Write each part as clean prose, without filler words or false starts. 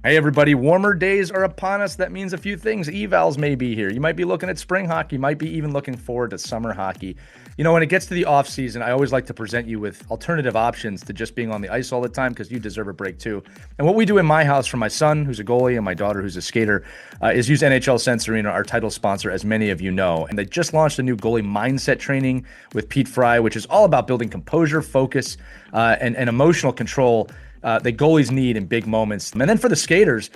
Hey, everybody, warmer days are upon us. That means a few things. Evals may be here. You might be looking at spring hockey, you might be even looking forward to summer hockey. When it gets to the off season, I always like to present you with alternative options to just being on the ice all the time because you deserve a break too. And what we do in my house for my son, who's a goalie, and my daughter, who's a skater, is use NHL Sense Arena, our title sponsor, as many of you know. And they just launched a new goalie mindset training with Pete Fry, which is all about building composure, focus, and emotional control that goalies need in big moments. And then for the skaters,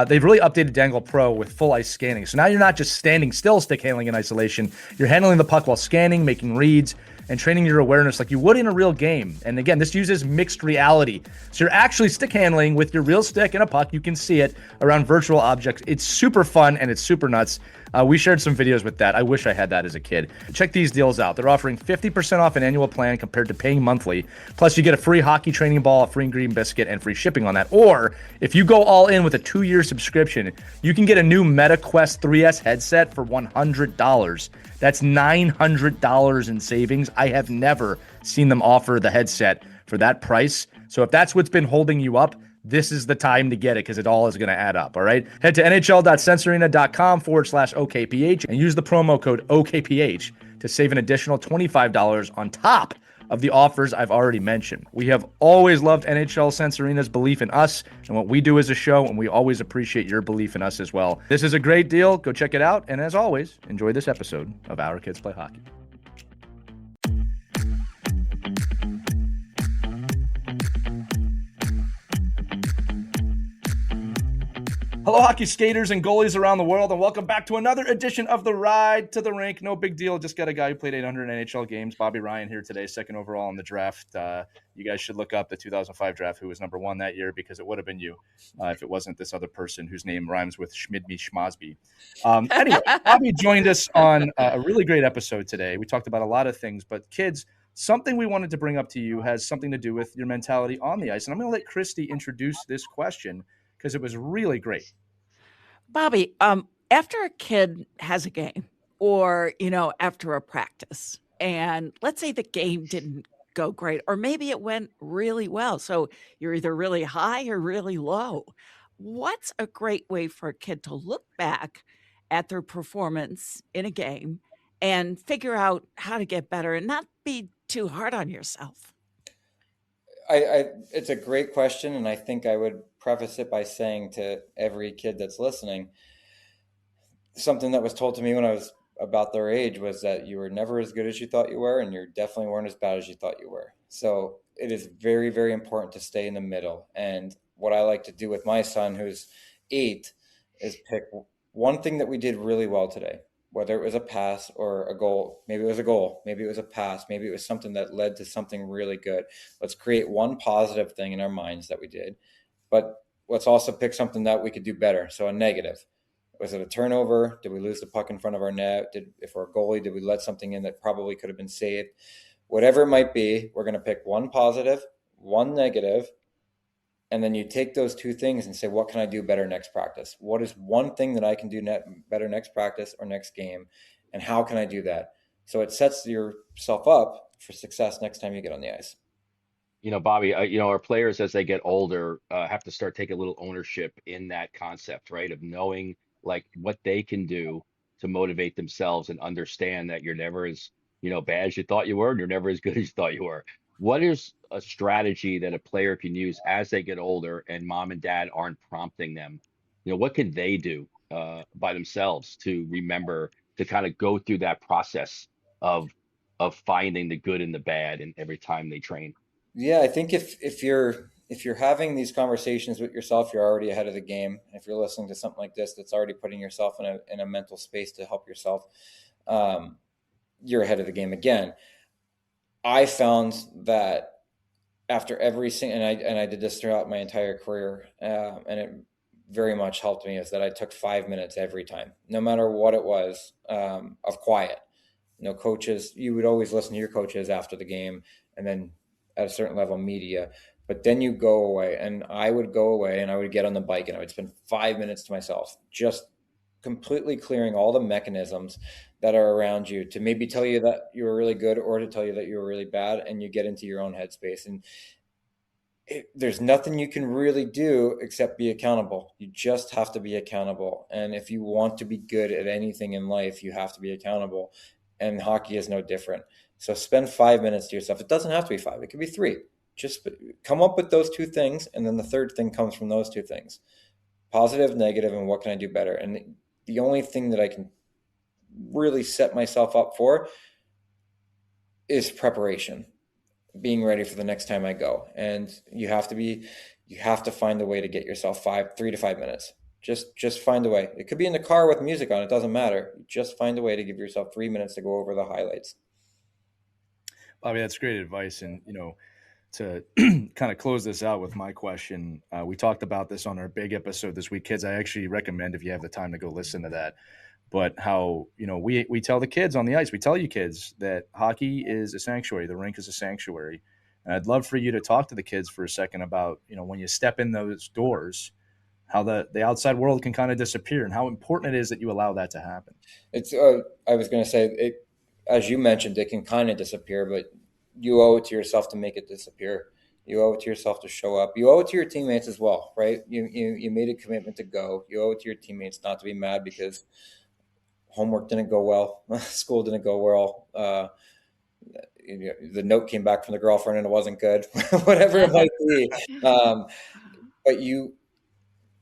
they've really updated Dangle Pro with full ice scanning. So now you're not just standing still stick handling in isolation. You're handling the puck while scanning, making reads, and training your awareness like you would in a real game. And again, this uses mixed reality. So you're actually stick handling with your real stick and a puck. You can see it around virtual objects. It's super fun and it's super nuts. We shared some videos with that. I wish I had that as a kid. Check these deals out. They're offering 50% off an annual plan compared to paying monthly. Plus, you get a free hockey training ball, a free green biscuit, and free shipping on that. Or if you go all in with a 2-year subscription, you can get a new MetaQuest 3S headset for $100. That's $900 in savings. I have never seen them offer the headset for that price. So if that's what's been holding you up, this is the time to get it because it all is going to add up. All right. Head to nhl.sensorina.com/OKPH and use the promo code OKPH to save an additional $25 on top of the offers I've already mentioned. We have always loved NHL Sensorina's belief in us and what we do as a show, and we always appreciate your belief in us as well. This is a great deal. Go check it out. And as always, enjoy this episode of Our Kids Play Hockey. Hello, hockey skaters and goalies around the world, and welcome back to another edition of the Ride to the Rink. No big deal. Just got a guy who played 800 NHL games, Bobby Ryan, here today, second overall in the draft. You guys should look up the 2005 draft, who was number one that year, because it would have been you if it wasn't this other person whose name rhymes with Schmidby Schmosby. Anyway, Bobby joined us on a really great episode today. We talked about a lot of things, but kids, something we wanted to bring up to you has something to do with your mentality on the ice. And I'm going to let Christy introduce this question because it was really great. Bobby, after a kid has a game or, after a practice, and let's say the game didn't go great, or maybe it went really well. So you're either really high or really low. What's a great way for a kid to look back at their performance in a game and figure out how to get better and not be too hard on yourself? It's a great question, and I think I would preface it by saying to every kid that's listening, something that was told to me when I was about their age was that you were never as good as you thought you were, and you definitely weren't as bad as you thought you were. So it is very, very important to stay in the middle. And what I like to do with my son, who's 8, is pick one thing that we did really well today, whether it was a pass or a goal. Maybe it was a goal, maybe it was a pass, maybe it was something that led to something really good. Let's create one positive thing in our minds that we did, but let's also pick something that we could do better. So a negative. Was it a turnover? Did we lose the puck in front of our net? If we're a goalie, did we let something in that probably could have been saved? Whatever it might be, we're going to pick one positive, one negative, and then you take those two things and say, what can I do better next practice? What is one thing that I can do better next practice or next game? And how can I do that? So it sets yourself up for success next time you get on the ice. Bobby, our players as they get older have to start taking a little ownership in that concept, right? Of knowing like what they can do to motivate themselves and understand that you're never as, bad as you thought you were, and you're never as good as you thought you were. What is a strategy that a player can use as they get older and mom and dad aren't prompting them? What can they do by themselves to remember to kind of go through that process of finding the good and the bad in every time they train? Yeah, I think if you're having these conversations with yourself, you're already ahead of the game. If you're listening to something like this, that's already putting yourself in a mental space to help yourself. Um, you're ahead of the game again. I found that after every single, and I did this throughout my entire career, and it very much helped me, is that I took 5 minutes every time, no matter what it was, of quiet. Coaches, you would always listen to your coaches after the game, and then at a certain level, media. But then you go away, and I would go away, and I would get on the bike, and I would spend 5 minutes to myself, just completely clearing all the mechanisms that are around you to maybe tell you that you were really good or to tell you that you were really bad, and you get into your own headspace. And there's nothing you can really do except be accountable. You just have to be accountable. And if you want to be good at anything in life, you have to be accountable. And hockey is no different. So spend 5 minutes to yourself. It doesn't have to be 5. It could be 3. Just come up with those 2 things. And then the third thing comes from those 2 things. Positive, negative, and what can I do better? And the only thing that I can really set myself up for is preparation, being ready for the next time I go. And you have to find a way to get yourself 3 to 5 minutes. Just find a way. It could be in the car with music on. It doesn't matter. Just find a way to give yourself 3 minutes to go over the highlights. Bobby, that's great advice. And, to kind of close this out with my question, we talked about this on our big episode this week, kids. I actually recommend, if you have the time, to go listen to that. But how, we tell the kids on the ice, we tell you kids that hockey is a sanctuary. The rink is a sanctuary. And I'd love for you to talk to the kids for a second about, when you step in those doors, how the outside world can kind of disappear and how important it is that you allow that to happen. It's, I was going to say, as you mentioned, it can kind of disappear, but you owe it to yourself to make it disappear. You owe it to yourself to show up. You owe it to your teammates as well, right? You made a commitment to go. You owe it to your teammates not to be mad because homework didn't go well, school didn't go well, the note came back from the girlfriend and it wasn't good, whatever it might be. But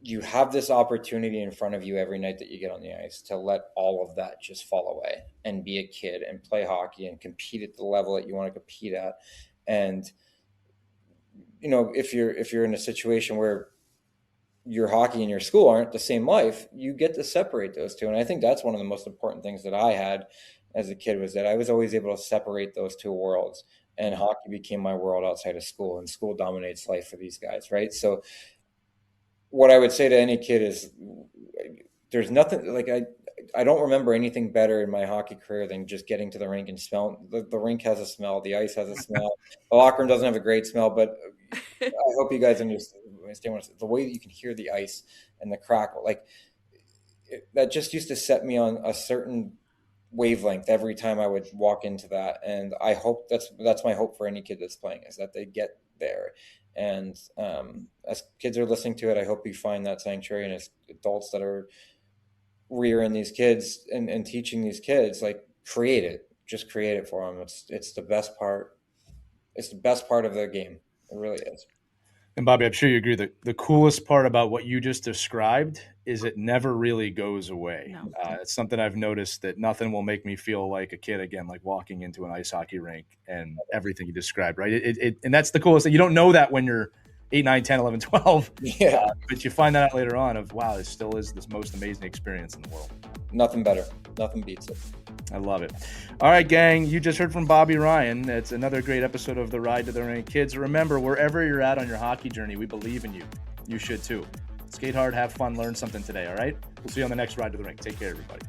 you have this opportunity in front of you every night that you get on the ice to let all of that just fall away and be a kid and play hockey and compete at the level that you want to compete at. And, if you're in a situation where your hockey and your school aren't the same life, you get to separate those 2. And I think that's one of the most important things that I had as a kid, was that I was always able to separate those 2 worlds, and hockey became my world outside of school, and school dominates life for these guys. Right. So what I would say to any kid is, there's nothing like, I don't remember anything better in my hockey career than just getting to the rink and smelling. The rink has a smell. The ice has a smell. The locker room doesn't have a great smell, but I hope you guys understand the way that you can hear the ice and the crackle. That just used to set me on a certain wavelength every time I would walk into that. And I hope that's my hope for any kid that's playing, is that they get there. And as kids are listening to it, I hope you find that sanctuary. And as adults that are rearing these kids and teaching these kids, create it. Just create it for them. It's the best part. It's the best part of their game. It really is. And Bobby, I'm sure you agree that the coolest part about what you just described is it never really goes away. No. It's something I've noticed, that nothing will make me feel like a kid again, like walking into an ice hockey rink and everything you described, right? And that's the coolest thing. You don't know that when you're 8, 9, 10, 11, 12. Yeah. But you find that out later on of, wow, this still is the most amazing experience in the world. Nothing better. Nothing beats it. I love it. All right, gang, you just heard from Bobby Ryan. It's another great episode of The Ride to the Rink. Kids, remember, wherever you're at on your hockey journey, we believe in you. You should too. Skate hard, have fun, learn something today, all right? We'll see you on the next Ride to the Rink. Take care, everybody.